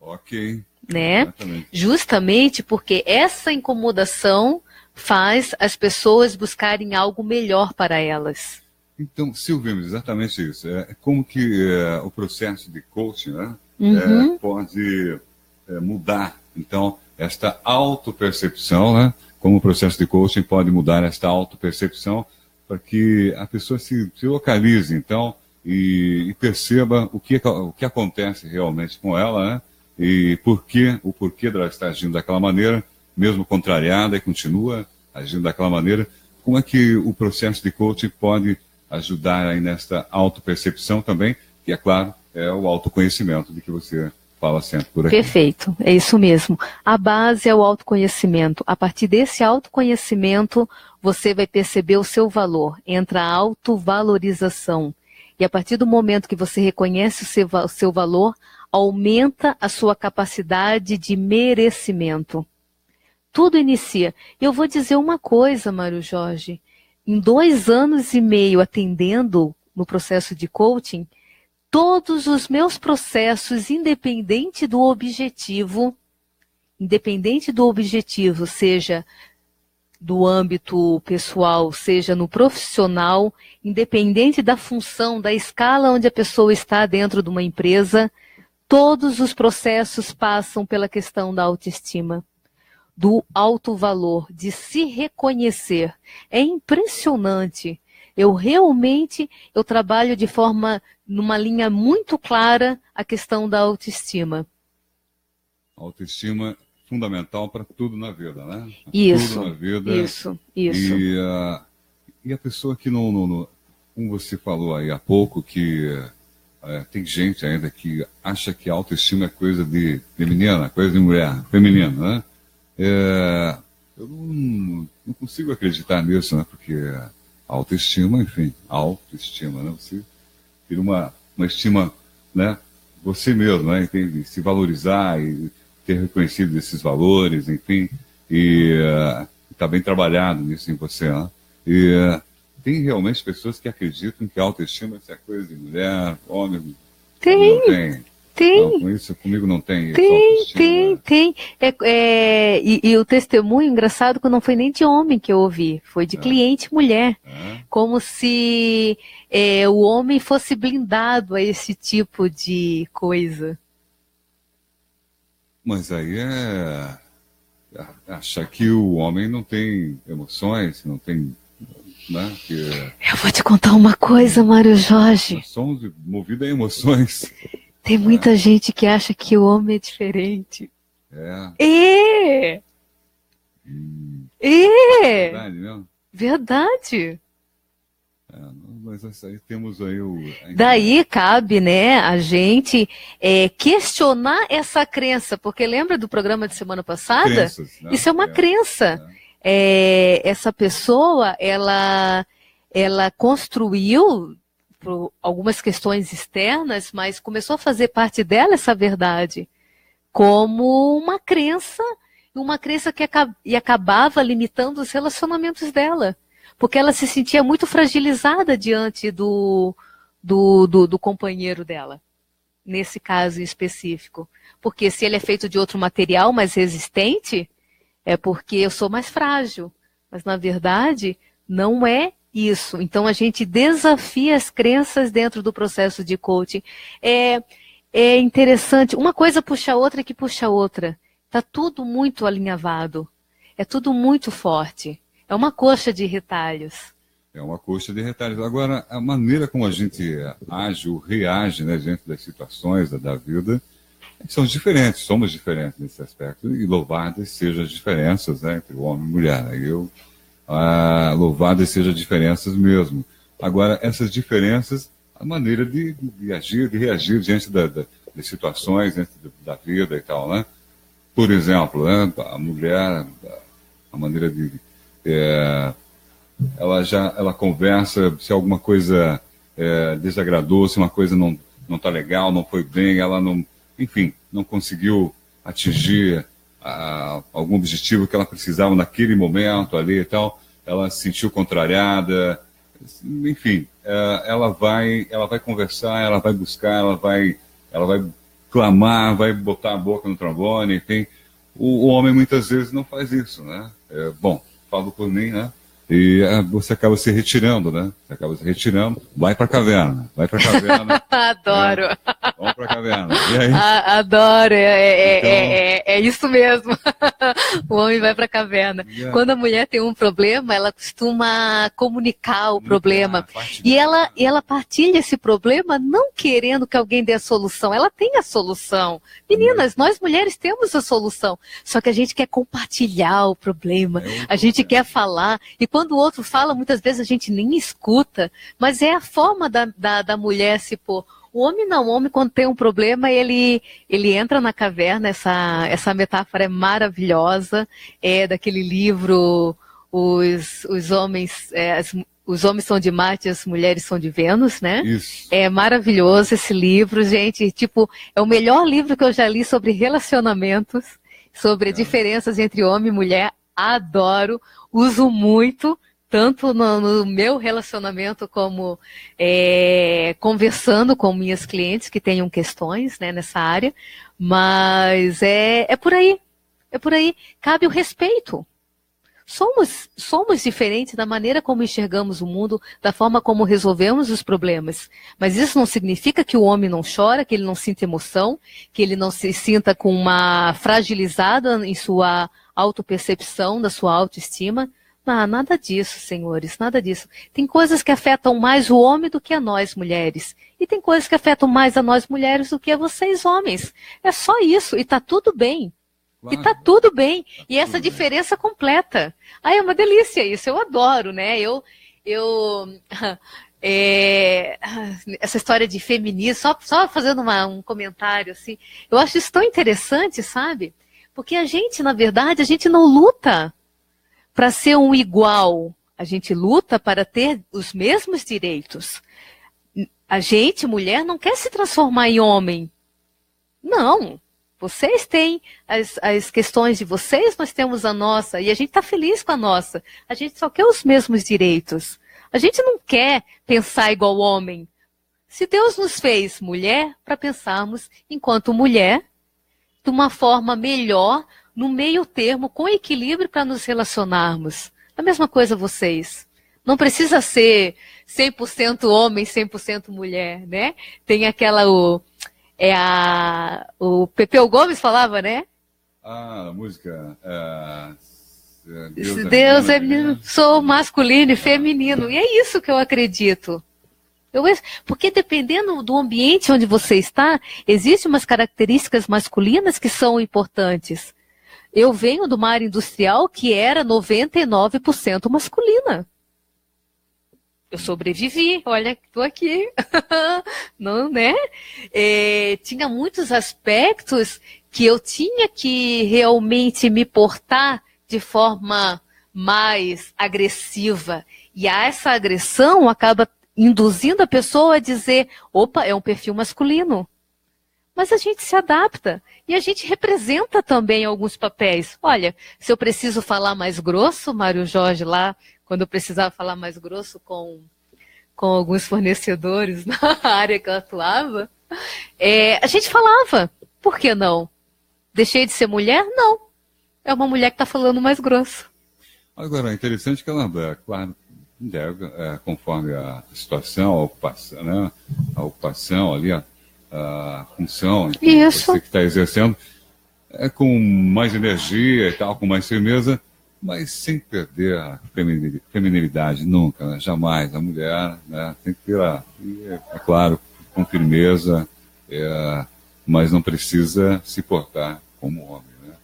Ok. Né? Exatamente. Justamente porque essa incomodação faz as pessoas buscarem algo melhor para elas. Então, Silvia, exatamente isso. É como que o processo de coaching, né, pode mudar, então, esta autopercepção, né? Como o processo de coaching pode mudar esta autopercepção para que a pessoa se localize, então, e perceba o que acontece realmente com ela, né? E o porquê dela estar agindo daquela maneira, mesmo contrariada, e continua agindo daquela maneira. Como é que o processo de coaching pode ajudar aí nesta autopercepção também, que, é claro, é o autoconhecimento de que você fala sempre por aqui. Perfeito, é isso mesmo. A base é o autoconhecimento. A partir desse autoconhecimento, você vai perceber o seu valor. Entra a autovalorização. E a partir do momento que você reconhece o seu valor, aumenta a sua capacidade de merecimento. Tudo inicia. Eu vou dizer uma coisa, Mário Jorge. Em 2 anos e meio atendendo no processo de coaching, todos os meus processos, independente do objetivo, seja do âmbito pessoal, seja no profissional, independente da função, da escala onde a pessoa está dentro de uma empresa, todos os processos passam pela questão da autoestima, do alto valor, de se reconhecer. É impressionante. Eu trabalho de numa linha muito clara, a questão da autoestima. Autoestima fundamental para tudo na vida, né? Isso, tudo na vida. Isso. E a pessoa que não, como você falou aí há pouco, que tem gente ainda que acha que a autoestima é coisa de menina, coisa de mulher, feminina, né? Eu não consigo acreditar nisso, né? Porque autoestima, enfim, autoestima, né? Você ter uma estima, né? Você mesmo, né? Entende? Se valorizar e ter reconhecido esses valores, enfim, e está bem trabalhado nisso em você, né? E tem realmente pessoas que acreditam que a autoestima é coisa de mulher, homem. Tem. Não tem. Não, com isso, comigo não tem. Tem. E o testemunho engraçado que não foi nem de homem que eu ouvi, foi de cliente mulher. Como se o homem fosse blindado a esse tipo de coisa. Mas aí achar que o homem não tem emoções, não tem... Né, Eu vou te contar uma coisa, Mário Jorge. Nós somos movidos a emoções. Tem muita gente que acha que o homem é diferente. É verdade mesmo? Verdade. Mas aí temos aí Daí cabe, né, a gente questionar essa crença, porque lembra do programa de semana passada? Crenças, né? Isso é uma crença. Essa pessoa, ela construiu por algumas questões externas, mas começou a fazer parte dela essa verdade como uma crença que acabava limitando os relacionamentos dela, porque ela se sentia muito fragilizada diante do companheiro dela, nesse caso em específico. Porque se ele é feito de outro material mais resistente, é porque eu sou mais frágil. Mas, na verdade, não é isso. Então, a gente desafia as crenças dentro do processo de coaching. É interessante. Uma coisa puxa a outra que puxa a outra. Está tudo muito alinhavado. É tudo muito forte. É uma coxa de retalhos. É uma coxa de retalhos. Agora, a maneira como a gente age ou reage, né, diante das situações da vida são diferentes, somos diferentes nesse aspecto. E louvadas sejam as diferenças, né, entre o homem e mulher. Louvadas sejam as diferenças mesmo. Agora, essas diferenças, a maneira de agir, de reagir diante das situações, diante da vida e tal, né? Por exemplo, né, a mulher, a maneira de Ela conversa, se alguma coisa desagradou, se uma coisa não está legal, não foi bem, ela não, enfim, não conseguiu atingir algum objetivo que ela precisava naquele momento ali e tal, ela se sentiu contrariada, enfim, ela vai conversar, ela vai buscar, ela vai clamar, vai botar a boca no trombone, enfim. O homem muitas vezes não faz isso, né? Bom, falo por mim, né? E você acaba se retirando, né? Você acaba se retirando, vai para a caverna. Adoro. Vamos para a caverna. E aí? Adoro, é isso mesmo. O homem vai para a caverna. Quando a mulher tem um problema, ela costuma comunicar o problema. E ela partilha esse problema não querendo que alguém dê a solução. Ela tem a solução. Meninas, nós mulheres temos a solução. Só que a gente quer compartilhar o problema. A gente quer falar. E quando o outro fala, muitas vezes a gente nem escuta. Mas é a forma da mulher se pôr. O homem não, o homem quando tem um problema, ele entra na caverna, essa metáfora é maravilhosa, é daquele livro, os homens são de Marte, as mulheres são de Vênus, né? Isso. É maravilhoso esse livro, gente, tipo, é o melhor livro que eu já li sobre relacionamentos, sobre diferenças entre homem e mulher, adoro, uso muito, tanto no meu relacionamento como conversando com minhas clientes que tenham questões, né, nessa área, mas é por aí, cabe o respeito. Somos diferentes da maneira como enxergamos o mundo, da forma como resolvemos os problemas, mas isso não significa que o homem não chora, que ele não sinta emoção, que ele não se sinta com uma fragilizada em sua autopercepção, da sua autoestima. Nada disso, senhores, nada disso. Tem coisas que afetam mais o homem do que a nós, mulheres. E tem coisas que afetam mais a nós, mulheres, do que a vocês, homens. É só isso, e tá tudo bem. Claro. E tá tudo bem. E essa diferença completa. É uma delícia isso, eu adoro, né? Essa história de feminismo, só fazendo um comentário, assim, eu acho isso tão interessante, sabe? Porque a gente, na verdade, a gente não luta para ser um igual, a gente luta para ter os mesmos direitos. A gente, mulher, não quer se transformar em homem. Não. Vocês têm as questões de vocês, nós temos a nossa, e a gente está feliz com a nossa. A gente só quer os mesmos direitos. A gente não quer pensar igual homem. Se Deus nos fez mulher, para pensarmos enquanto mulher, de uma forma melhor, no meio termo, com equilíbrio para nos relacionarmos. A mesma coisa vocês. Não precisa ser 100% homem, 100% mulher, né? Tem aquela, o Pepeu Gomes falava, né? A música... Deus é menino, sou masculino e feminino. E é isso que eu acredito. Porque dependendo do ambiente onde você está, existem umas características masculinas que são importantes. Eu venho de uma área industrial que era 99% masculina. Eu sobrevivi, olha, estou aqui. Não, né? Tinha muitos aspectos que eu tinha que realmente me portar de forma mais agressiva. E essa agressão acaba induzindo a pessoa a dizer, opa, é um perfil masculino. Mas a gente se adapta e a gente representa também alguns papéis. Olha, se eu preciso falar mais grosso, Mário Jorge lá, quando eu precisava falar mais grosso com alguns fornecedores na área que eu atuava, a gente falava. Por que não? Deixei de ser mulher? Não. É uma mulher que está falando mais grosso. Agora, é interessante que ela, claro, conforme a situação, a ocupação, né? A ocupação ali, a função que você que está exercendo, com mais energia e tal, com mais firmeza, mas sem perder a feminilidade, nunca, né? Jamais. A mulher, né, tem que ter, é claro, com firmeza, mas não precisa se portar como homem. Né?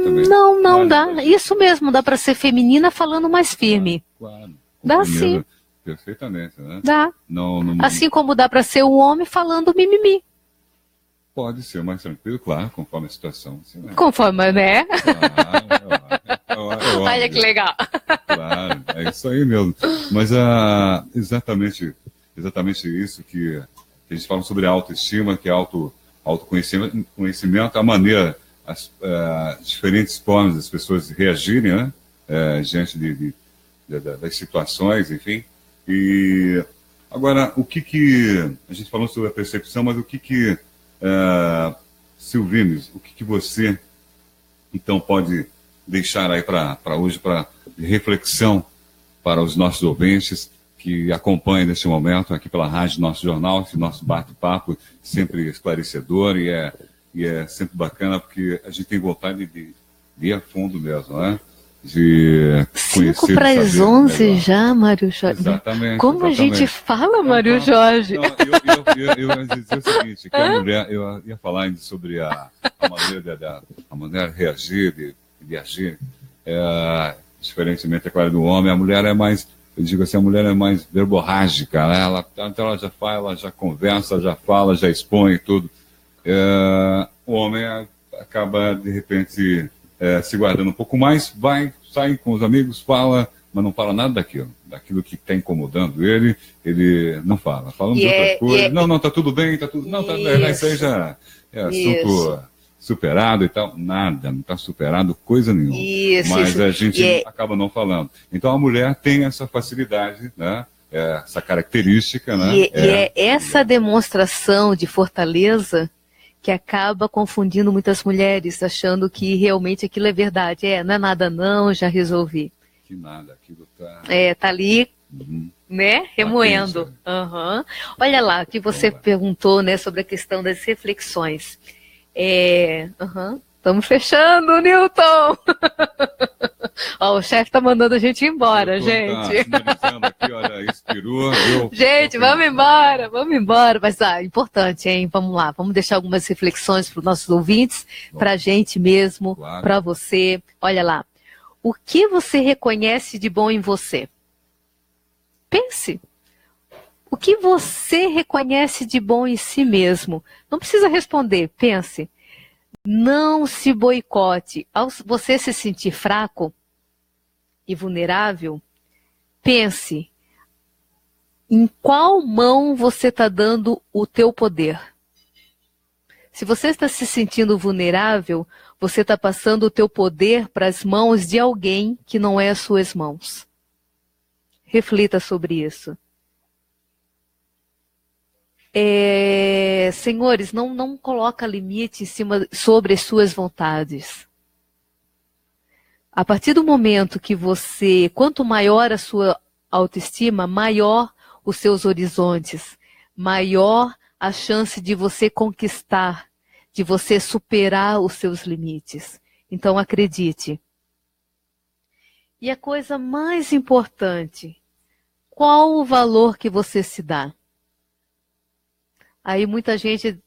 Também. Não dá. Isso mesmo, dá para ser feminina falando mais firme. Claro. Dá sim. Perfeitamente, né? Dá. Não... Assim como dá para ser um homem falando mimimi. Pode ser mais tranquilo, claro, conforme a situação. Sim, né? Conforme, né? Claro, Olha que legal. Claro, é isso aí mesmo. Mas exatamente isso que a gente fala sobre a autoestima, que é autoconhecimento, a maneira, as diferentes formas das pessoas reagirem, né? Diante das situações, enfim. E agora, o que a gente falou sobre a percepção, mas o que Silvines, o que você então pode deixar aí para hoje, para reflexão para os nossos ouvintes que acompanham neste momento aqui pela Rádio Nosso Jornal, esse nosso bate-papo sempre esclarecedor e é sempre bacana porque a gente tem vontade de ir a fundo mesmo, né? De 5 para as 11 já, Mário Jorge. Exatamente. Como a gente fala, Mário Jorge? Não, eu ia dizer o seguinte, que a mulher, eu ia falar sobre a maneira de reagir, de agir, diferentemente, é claro, do homem. A mulher é mais, eu digo assim, a mulher é mais verborrágica, né? Então ela já fala, ela já conversa, já fala, já expõe tudo. O homem acaba, de repente, se guardando um pouco mais, sai com os amigos, fala, mas não fala nada daquilo que está incomodando ele não fala. Falando de outras coisas, não, tá tudo bem, tá tudo... Não, isso aí já é assunto superado e tal. Nada, não está superado coisa nenhuma. Mas a gente acaba não falando. Então a mulher tem essa facilidade, né? Essa característica, né? E é essa demonstração de fortaleza que acaba confundindo muitas mulheres, achando que realmente aquilo é verdade. Não é nada não, já resolvi. Que nada, aquilo tá... tá ali, né, remoendo. Olha lá, o que você perguntou, né, sobre a questão das reflexões. Estamos fechando, Newton! Ó, o chefe tá mandando a gente ir embora, gente. Aqui, olha, expirou. Gente, vamos embora. Mas importante, hein? Vamos lá, vamos deixar algumas reflexões para os nossos ouvintes, para a gente mesmo, para você. Olha lá, o que você reconhece de bom em você? Pense. O que você reconhece de bom em si mesmo? Não precisa responder, pense. Não se boicote. Ao você se sentir fraco e vulnerável, pense em qual mão você está dando o teu poder. Se você está se sentindo vulnerável, você está passando o teu poder para as mãos de alguém que não é as suas mãos. Reflita sobre isso. Senhores, não coloca limite sobre as suas vontades. A partir do momento que quanto maior a sua autoestima, maior os seus horizontes, maior a chance de você conquistar, de você superar os seus limites. Então acredite. E a coisa mais importante, qual o valor que você se dá? Aí muita gente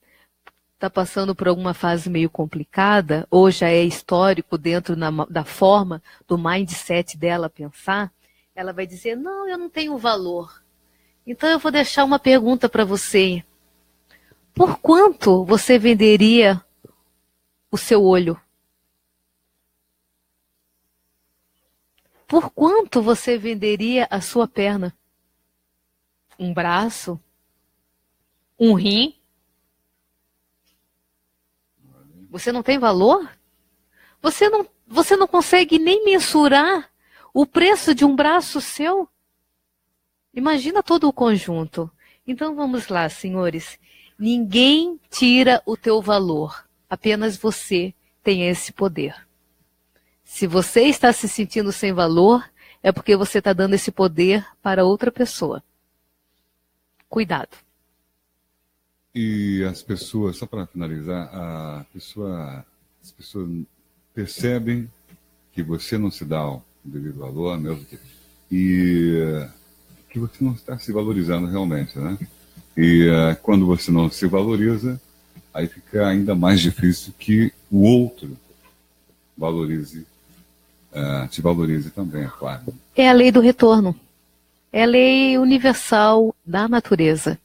está passando por alguma fase meio complicada, ou já é histórico dentro da forma, do mindset dela pensar, ela vai dizer, não, eu não tenho valor. Então eu vou deixar uma pergunta para você. Por quanto você venderia o seu olho? Por quanto você venderia a sua perna? Um braço? Um rim? Você não tem valor? Você não consegue nem mensurar o preço de um braço seu? Imagina todo o conjunto. Então vamos lá, senhores. Ninguém tira o teu valor. Apenas você tem esse poder. Se você está se sentindo sem valor, é porque você está dando esse poder para outra pessoa. Cuidado. E as pessoas, só para finalizar, as pessoas percebem que você não se dá o devido valor, mesmo e que você não está se valorizando realmente, né? E quando você não se valoriza, aí fica ainda mais difícil que o outro te valorize também, é claro. É a lei do retorno. É a lei universal da natureza.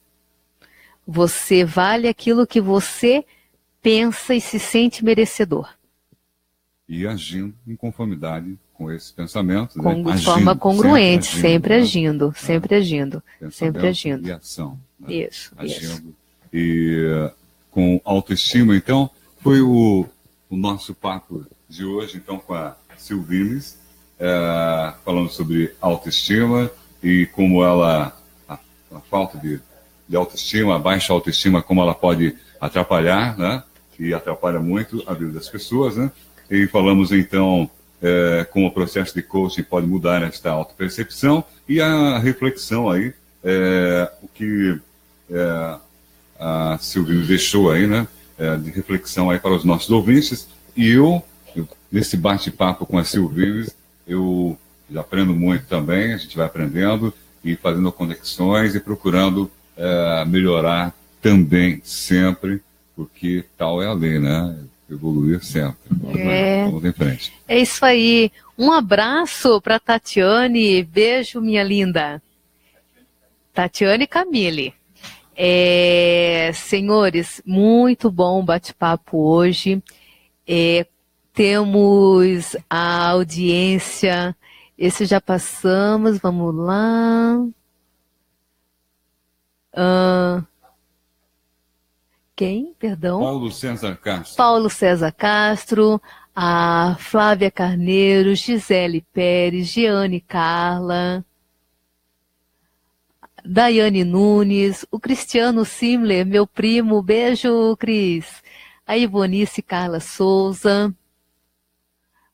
Você vale aquilo que você pensa e se sente merecedor. e agindo em conformidade com esses pensamentos. De forma congruente, sempre agindo, sempre agindo. E ação. Né? Isso. E com autoestima, então, foi o nosso papo de hoje, então, com a Silvines, falando sobre autoestima e como ela, a falta de autoestima, a baixa autoestima, como ela pode atrapalhar, né? E atrapalha muito a vida das pessoas, né? E falamos, então, como o processo de coaching pode mudar esta autopercepção e a reflexão aí, o que a Silvia deixou aí, né? De reflexão aí para os nossos ouvintes. E eu nesse bate-papo com a Silvia, eu já aprendo muito também, a gente vai aprendendo e fazendo conexões e procurando melhorar também sempre, porque tal é a lei, né? Evoluir sempre. Vamos em frente. É isso aí. Um abraço para Tatiane. Beijo, minha linda. Tatiane e Camille. Senhores, muito bom bate-papo hoje. Temos a audiência. Esse já passamos. Vamos lá. Quem? Perdão? Paulo César Castro. Paulo César Castro, a Flávia Carneiro, Gisele Pérez, Giane Carla, Daiane Nunes, o Cristiano Simler, meu primo, beijo, Cris. A Ivonice Carla Souza,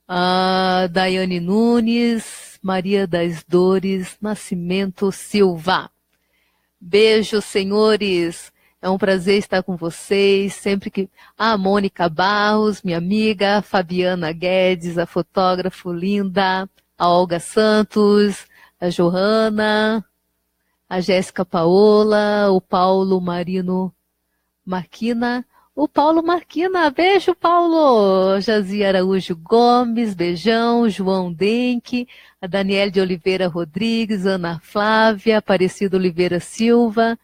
a Daiane Nunes, Maria das Dores, Nascimento Silva. Beijo, senhores. É um prazer estar com vocês, sempre que... A Mônica Barros, minha amiga, a Fabiana Guedes, a fotógrafa linda, a Olga Santos, a Johanna, a Jéssica Paola, o Paulo Marino Marquina. O Paulo Marquina, beijo, Paulo! Jazia Araújo Gomes, beijão, João Denck, a Daniele de Oliveira Rodrigues, Ana Flávia, Aparecido Oliveira Silva.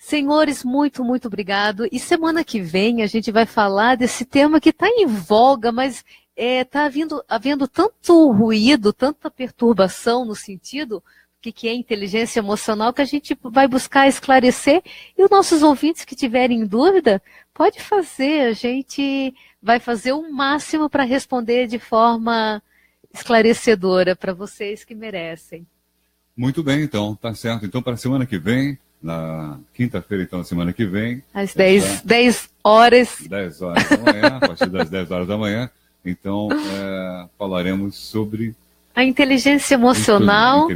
Senhores, muito, muito obrigado. E semana que vem a gente vai falar desse tema que está em voga, mas está havendo tanto ruído, tanta perturbação no sentido do que é inteligência emocional, que a gente vai buscar esclarecer. E os nossos ouvintes que tiverem dúvida, pode fazer. A gente vai fazer o máximo para responder de forma esclarecedora para vocês que merecem. Muito bem, então, tá certo. Então, para a semana que vem, na quinta-feira, então, na semana que vem. Às 10 horas. 10 horas da manhã, a partir das 10 horas da manhã. Então, falaremos sobre a inteligência emocional,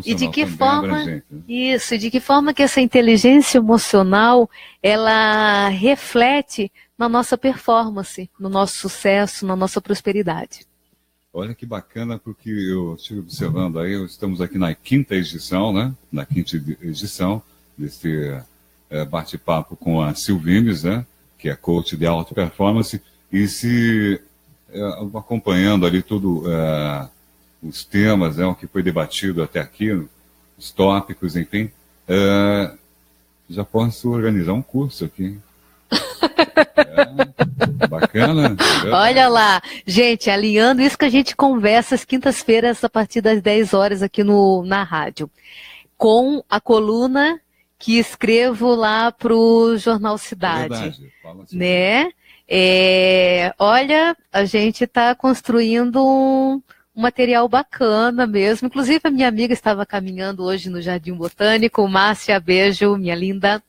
e de que forma isso, e de que forma que essa inteligência emocional ela reflete na nossa performance, no nosso sucesso, na nossa prosperidade. Olha que bacana, porque eu estive observando aí, estamos aqui na quinta edição, né? Na quinta edição desse bate-papo com a Silvines, né? Que é coach de alta performance, e se acompanhando ali tudo os temas, né, o que foi debatido até aqui, os tópicos, enfim, já posso organizar um curso aqui. Bacana. Olha lá, gente, alinhando isso que a gente conversa às quintas-feiras a partir das 10 horas aqui na rádio, com a coluna que escrevo lá para o Jornal Cidade. É verdade, fala assim. Né? Olha, a gente está construindo um material bacana mesmo. Inclusive, a minha amiga estava caminhando hoje no Jardim Botânico. Márcia, beijo, minha linda.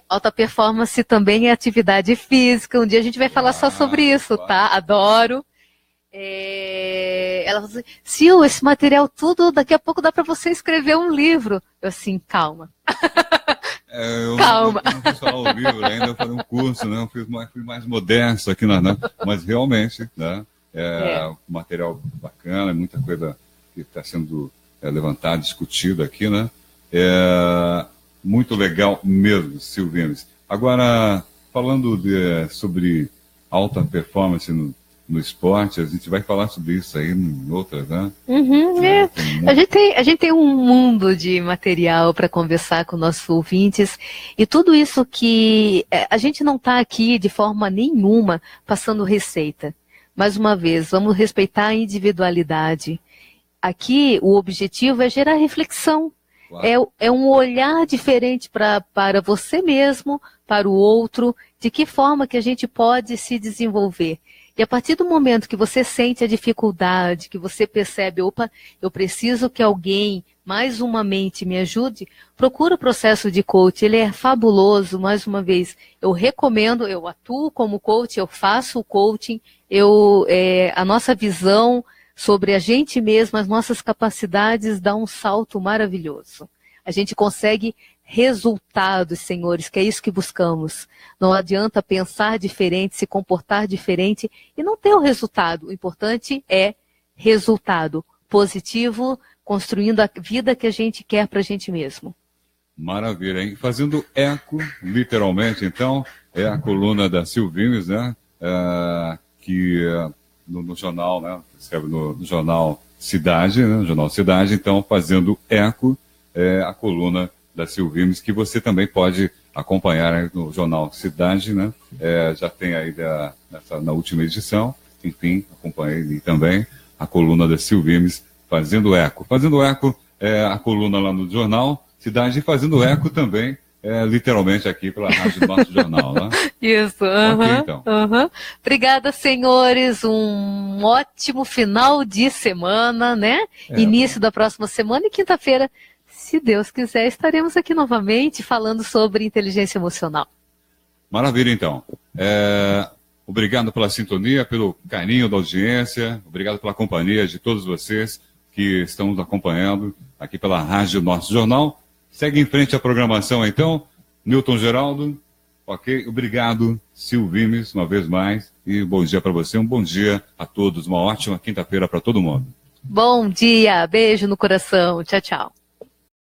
Alta performance também é atividade física. Um dia a gente vai falar só sobre isso, tá? Adoro. Ela falou assim, Sil, esse material tudo, daqui a pouco dá para você escrever um livro. Eu assim, calma. Calma. Eu não fiz só o livro ainda, eu falei um curso, né? Eu fui mais modesto aqui, mas realmente, né? Um material bacana, muita coisa que está sendo levantada, discutida aqui, né? Muito legal mesmo, Silvines. Agora, falando sobre alta performance no esporte. A gente vai falar sobre isso aí em outras, né? A gente tem um mundo de material para conversar com nossos ouvintes e tudo isso que a gente não está aqui de forma nenhuma passando receita. Mais uma vez, vamos respeitar a individualidade. Aqui o objetivo é gerar reflexão. Claro. É um olhar diferente para você mesmo, para o outro, de que forma que a gente pode se desenvolver. E a partir do momento que você sente a dificuldade, que você percebe, opa, eu preciso que alguém, mais uma mente, me ajude, procura o processo de coach, ele é fabuloso, mais uma vez, eu recomendo, eu atuo como coach, eu faço o coaching, a nossa visão sobre a gente mesmo, as nossas capacidades, dá um salto maravilhoso. A gente consegue resultados, senhores, que é isso que buscamos. Não adianta pensar diferente, se comportar diferente e não ter o resultado. O importante é resultado positivo, construindo a vida que a gente quer para a gente mesmo. Maravilha, hein? Fazendo eco, literalmente, então, é a coluna da Silvines, né? Que no jornal, né? Escreve no jornal Cidade, né? No jornal Cidade, então, fazendo eco, a coluna da Silvines, que você também pode acompanhar no jornal Cidade, né? Já tem aí na última edição, enfim, acompanhei também a coluna da Silvines, Fazendo Eco. Fazendo Eco é a coluna lá no jornal Cidade, e fazendo eco também, literalmente aqui pela rádio do nosso jornal, né? Isso, Ok, então. Obrigada, senhores, um ótimo final de semana, né? Início da próxima semana e quinta-feira, se Deus quiser, estaremos aqui novamente falando sobre inteligência emocional. Maravilha, então. Obrigado pela sintonia, pelo carinho da audiência, obrigado pela companhia de todos vocês que estão nos acompanhando aqui pela Rádio Nosso Jornal. Segue em frente a programação, então. Newton Geraldo, ok? Obrigado, Silvines, uma vez mais, e bom dia para você, um bom dia a todos, uma ótima quinta-feira para todo mundo. Bom dia, beijo no coração, tchau, tchau.